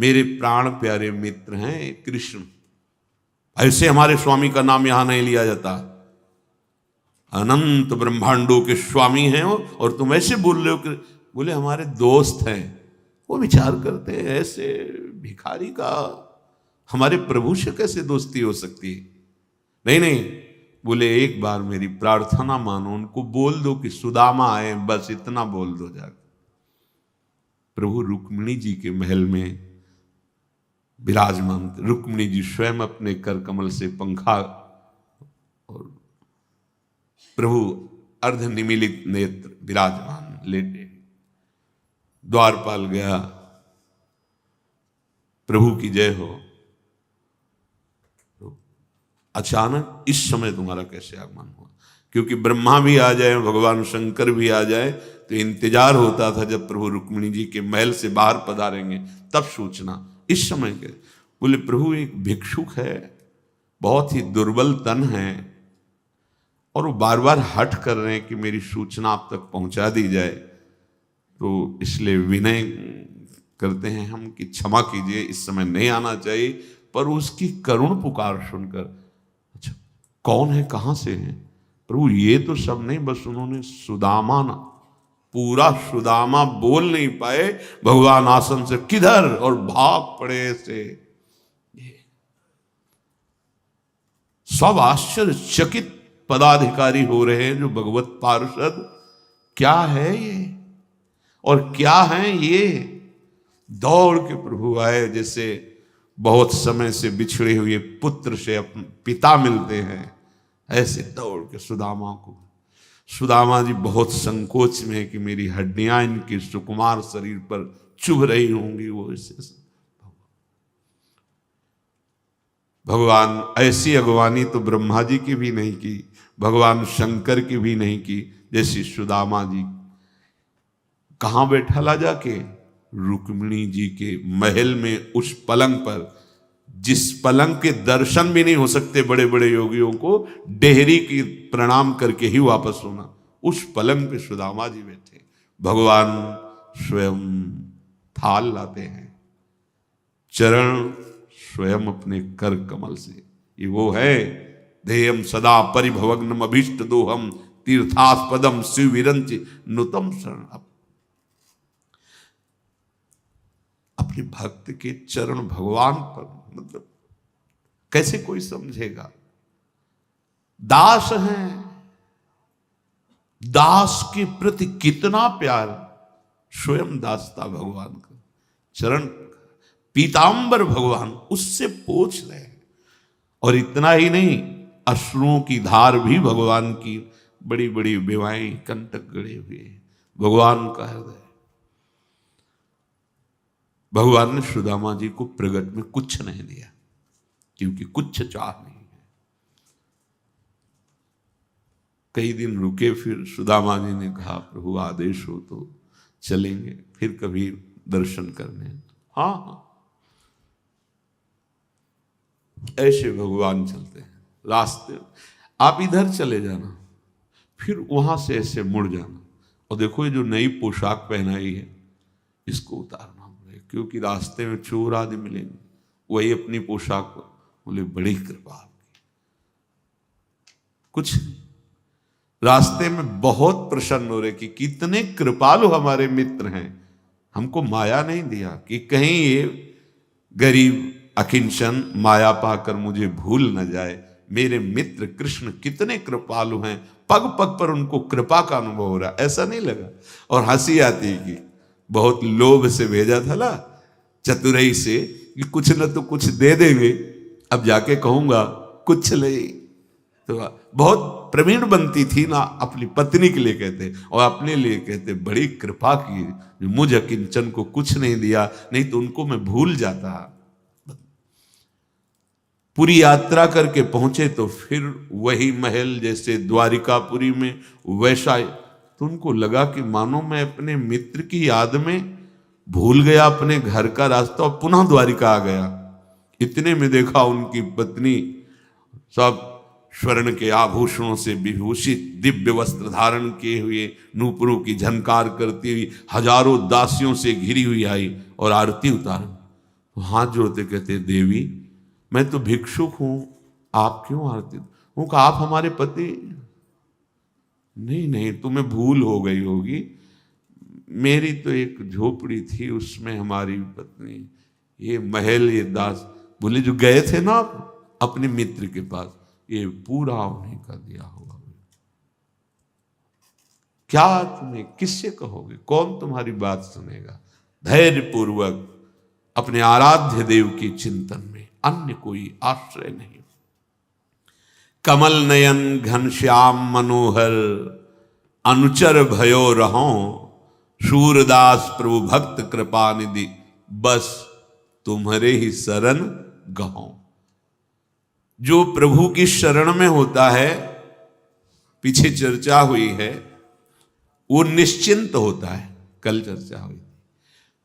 मेरे प्राण प्यारे मित्र हैं कृष्ण। ऐसे हमारे स्वामी का नाम यहां नहीं लिया जाता। अनंत ब्रह्मांडों के स्वामी हैं और तुम ऐसे बोल रहे हो कि बोले हमारे दोस्त हैं। वो विचार करते हैं ऐसे भिखारी का हमारे प्रभु से कैसे दोस्ती हो सकती है। नहीं नहीं, बोले एक बार मेरी प्रार्थना मानो, उनको बोल दो कि सुदामा आए, बस इतना बोल दो जाकर। प्रभु रुक्मिणी जी के महल में विराजमान, रुक्मिणी जी स्वयं अपने कर कमल से पंखा और प्रभु अर्ध निमीलित नेत्र विराजमान लेटे। द्वारपाल गया, प्रभु की जय हो। तो अचानक इस समय तुम्हारा कैसे आगमन हुआ? क्योंकि ब्रह्मा भी आ जाए, भगवान शंकर भी आ जाए, तो इंतजार होता था जब प्रभु रुक्मिणी जी के महल से बाहर पधारेंगे तब सूचना। इस समय के बोले प्रभु एक भिक्षुक है, बहुत ही दुर्बल तन है, और वो बार बार हठ कर रहे हैं कि मेरी सूचना आप तक पहुंचा दी जाए। तो इसलिए विनय करते हैं हम कि क्षमा कीजिए, इस समय नहीं आना चाहिए। पर उसकी करुण पुकार सुनकर, अच्छा कौन है, कहां से है? प्रभु ये तो सब नहीं, बस उन्होंने सुदामा ना, पूरा सुदामा बोल नहीं पाए, भगवान आसन से किधर और भाग पड़े से। सब आश्चर्यचकित पदाधिकारी हो रहे हैं जो भगवत पार्षद, क्या है ये और क्या है ये। दौड़ के प्रभु आए, जैसे बहुत समय से बिछड़े हुए पुत्र से अपने पिता मिलते हैं, ऐसे दौड़ के सुदामा को। सुदामा जी बहुत संकोच में है कि मेरी हड्डियां इनके सुकुमार शरीर पर चुभ रही होंगी। वो ऐसे भगवान ऐसी अगवानी तो ब्रह्मा जी की भी नहीं की, भगवान शंकर की भी नहीं की, जैसी सुदामा जी। कहां बैठा ला जाके? रुक्मिणी जी के महल में, उस पलंग पर जिस पलंग के दर्शन भी नहीं हो सकते बड़े बड़े योगियों को, डेहरी की प्रणाम करके ही वापस होना, उस पलंग पे सुदामा जी बैठे। भगवान स्वयं थाल लाते हैं, चरण स्वयं अपने कर कमल से। ये वो है, देयम सदा परिभवग्नम अभीष्ट दोहम तीर्थास्पदम शिव विरंच नुतम शरण। अपने भक्त के चरण भगवान पर, मतलब कैसे कोई समझेगा? दास हैं, दास के प्रति कितना प्यार, स्वयं दासता भगवान का चरण, पीतांबर भगवान उससे पोंछ रहे हैं। और इतना ही नहीं, अश्रुओं की धार भी भगवान की, बड़ी बड़ी बेवाएं कंटक गड़े हुए, भगवान का हृदय। भगवान ने सुदामा जी को प्रगट में कुछ नहीं दिया, क्योंकि कुछ चाह नहीं है। कई दिन रुके, फिर सुदामा जी ने कहा प्रभु आदेश हो तो चलेंगे फिर कभी दर्शन करने। हाँ हाँ, ऐसे भगवान चलते हैं रास्ते। आप इधर चले जाना, फिर वहां से ऐसे मुड़ जाना, और देखो ये जो नई पोशाक पहनाई है इसको उतारना पड़ेगा, क्योंकि रास्ते में चोर आदि मिलेंगे, वही अपनी पोशाक को। बोले बड़ी कृपा आपकी। कुछ रास्ते में बहुत प्रसन्न हो रहे कि कितने कृपालु हमारे मित्र हैं, हमको माया नहीं दिया कि कहीं ये गरीब अकिंचन माया पाकर मुझे भूल न जाए। मेरे मित्र कृष्ण कितने कृपालु हैं, पग पग पर उनको कृपा का अनुभव हो रहा, ऐसा नहीं लगा। और हंसी आती है कि बहुत लोभ से भेजा था ना, चतुराई से, कि कुछ न तो कुछ दे देंगे, अब जाके कहूंगा कुछ ले। तो बहुत प्रवीण बनती थी ना, अपनी पत्नी के लिए कहते और अपने लिए कहते, बड़ी कृपा की जो मुझ अकिंचन को कुछ नहीं दिया, नहीं तो उनको मैं भूल जाता। पूरी यात्रा करके पहुंचे तो फिर वही महल, जैसे द्वारिकापुरी में वैसा। तो उनको लगा कि मानो मैं अपने मित्र की याद में भूल गया अपने घर का रास्ता और पुनः द्वारिका आ गया। इतने में देखा उनकी पत्नी सब स्वर्ण के आभूषणों से विभूषित, दिव्य वस्त्र धारण किए हुए, नूपुरों की झनकार करती हुई, हजारों दासियों से घिरी हुई आई और आरती उतार। तो हाथ जोड़ते कहते, देवी मैं तो भिक्षुक हूं, आप क्यों आरती? वो कहा, आप हमारे पति? नहीं नहीं, तुम्हें भूल हो गई होगी, मेरी तो एक झोपड़ी थी, उसमें हमारी पत्नी, ये महल, ये दास, बोले जो गए थे ना अपने मित्र के पास, ये पूरा उन्हीं का दिया होगा। क्या तुम्हें किससे कहोगे, कौन तुम्हारी बात सुनेगा? धैर्य पूर्वक अपने आराध्य देव के चिंतन में, अन्य कोई आश्रय नहीं। कमल नयन घनश्याम मनोहर, अनुचर भयो रहो, शूरदास प्रभु भक्त कृपा निधि, बस तुम्हारे ही शरण गहो। जो प्रभु की शरण में होता है, पीछे चर्चा हुई है, वो निश्चिंत होता है, कल चर्चा हुई।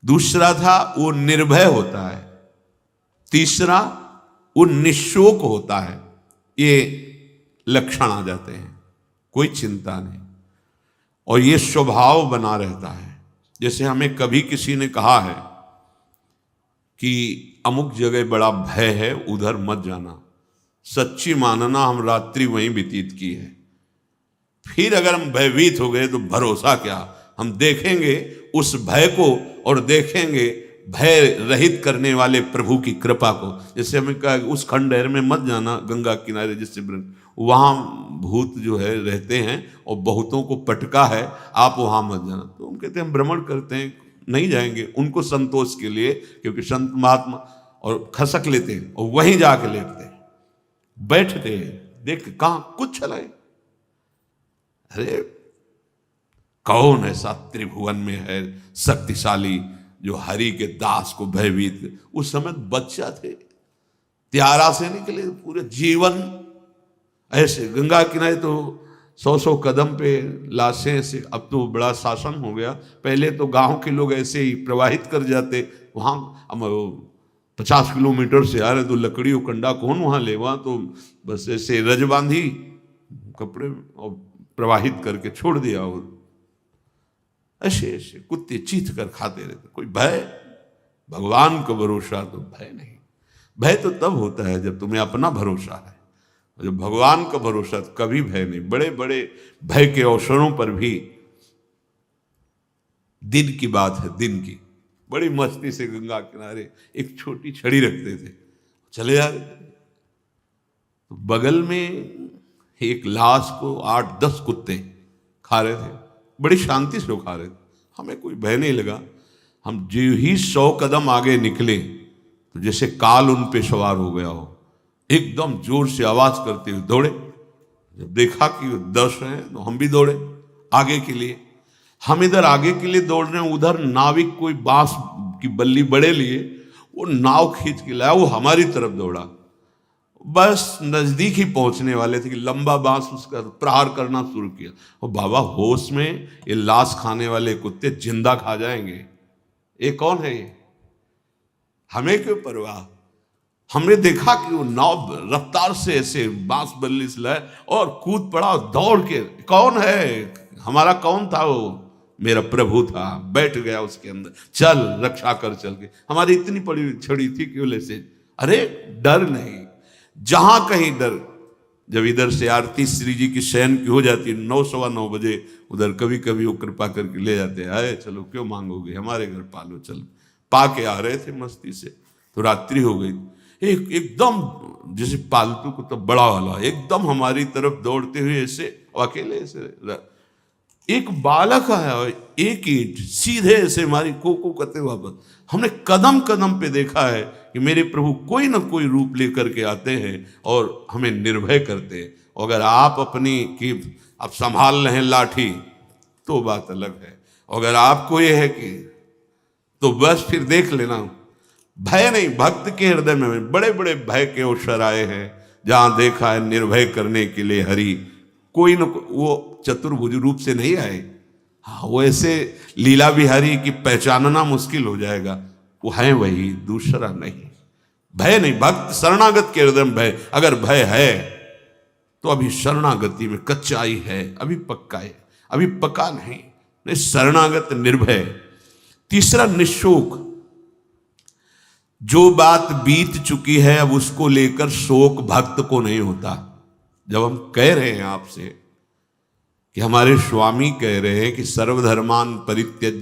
दूसरा था वो निर्भय होता है, तीसरा वो निशोक होता है। ये लक्षण आ जाते हैं, कोई चिंता नहीं, और ये स्वभाव बना रहता है। जैसे हमें कभी किसी ने कहा है कि अमुक जगह बड़ा भय है, उधर मत जाना, सच्ची मानना हम रात्रि वहीं व्यतीत की है। फिर अगर हम भयभीत हो गए तो भरोसा क्या, हम देखेंगे उस भय को और देखेंगे भय रहित करने वाले प्रभु की कृपा को। जैसे हमें कहा उस खंडहर में मत जाना, गंगा किनारे, जिससे वहाँ भूत जो है रहते हैं और बहुतों को पटका है, आप वहाँ मत जाना। तो हम कहते हैं हम भ्रमण करते हैं, नहीं जाएंगे, उनको संतोष के लिए, क्योंकि संत महात्मा और खसक लेते हैं और वहीं जाके लेटते हैं, बैठते हैं, देख कहाँ कुछ चलाए। अरे कौन ऐसा त्रिभुवन में है शक्तिशाली जो हरि के दास को भयभीत? उस समय बच्चा थे, त्यारा से निकले, पूरे जीवन ऐसे गंगा किनारे तो 100-100 कदम पे लाशें ऐसे। अब तो बड़ा शासन हो गया, पहले तो गांव के लोग ऐसे ही प्रवाहित कर जाते वहाँ। 50 किलोमीटर से आ रहे तो लकड़ी और कंडा कौन वहाँ ले, वहाँ तो बस ऐसे रज बांधी कपड़े और प्रवाहित करके छोड़ दिया, और ऐसे ऐसे कुत्ते चीथ कर खाते रहते। कोई भय, भगवान का भरोसा तो भय नहीं। भय तो तब होता है जब तुम्हें अपना भरोसा है, जब भगवान का भरोसा तो कभी भय नहीं। बड़े बड़े भय के अवसरों पर भी, दिन की बात है, दिन की, बड़ी मस्ती से गंगा किनारे एक छोटी छड़ी रखते थे, चले जा रहे थे, तो बगल में एक लाश को 8-10 कुत्ते खा रहे थे, बड़ी शांति से खा रहे थे। हमें कोई भय नहीं लगा। हम जो ही 100 कदम आगे निकले तो जैसे काल उन पे सवार हो गया हो, एकदम जोर से आवाज करते हुए दौड़े। जब देखा कि 10 हैं तो हम भी दौड़े आगे के लिए। हम इधर आगे के लिए दौड़ रहे हैं, उधर नाविक कोई बांस की बल्ली बड़े लिए, वो नाव खींच के लाया, वो हमारी तरफ दौड़ा। बस नजदीक ही पहुंचने वाले थे कि लंबा बांस उसका प्रहार करना शुरू किया। और बाबा होश में, ये लाश खाने वाले कुत्ते जिंदा खा जाएंगे, ये कौन है ये, हमें क्यों परवाह। हमने देखा कि वो नाव रफ्तार से ऐसे बांस बल्ली से लाए और कूद पड़ा दौड़ के। कौन है, हमारा कौन था वो, मेरा प्रभु था, बैठ गया उसके अंदर, चल रक्षा कर चल के। हमारी इतनी बड़ी छड़ी थी कि बोले से, अरे डर नहीं, जहां कहीं डर। जब इधर से आरती श्री जी की शयन की हो जाती है 9-9:15 बजे, उधर कभी कभी वो कृपा करके ले जाते हैं, आए चलो क्यों मांगोगे, हमारे घर पालो, चल। पा के आ रहे थे मस्ती से, तो रात्रि हो गई। एकदम जैसे पालतू को तो बड़ा वाला एकदम हमारी तरफ दौड़ते हुए ऐसे, अकेले ऐसे एक बालक आया, एक ईंट सीधे ऐसे हमारी को करते वापस। हमने कदम कदम पे देखा है कि मेरे प्रभु कोई ना कोई रूप लेकर के आते हैं और हमें निर्भय करते हैं। अगर आप अपनी कि आप संभाल रहे हैं लाठी तो बात अलग है, अगर आपको ये है कि तो बस फिर देख लेना, भय नहीं। भक्त के हृदय में बड़े बड़े भय के अवसर आए हैं, जहां देखा है निर्भय करने के लिए हरि कोई न वो चतुर्भुज रूप से नहीं आए। हाँ, वो ऐसे लीला बिहारी की पहचानना मुश्किल हो जाएगा, वो है वही, दूसरा नहीं। भय नहीं, भक्त शरणागत के हृदय में भय। अगर भय है तो अभी शरणागति में कच्चाई है, अभी पक्का है, अभी पक्का नहीं। शरणागत निर्भय। तीसरा निशोक। जो बात बीत चुकी है अब उसको लेकर शोक भक्त को नहीं होता। जब हम कह रहे हैं आपसे कि हमारे स्वामी कह रहे हैं कि सर्वधर्मान परित्यज्य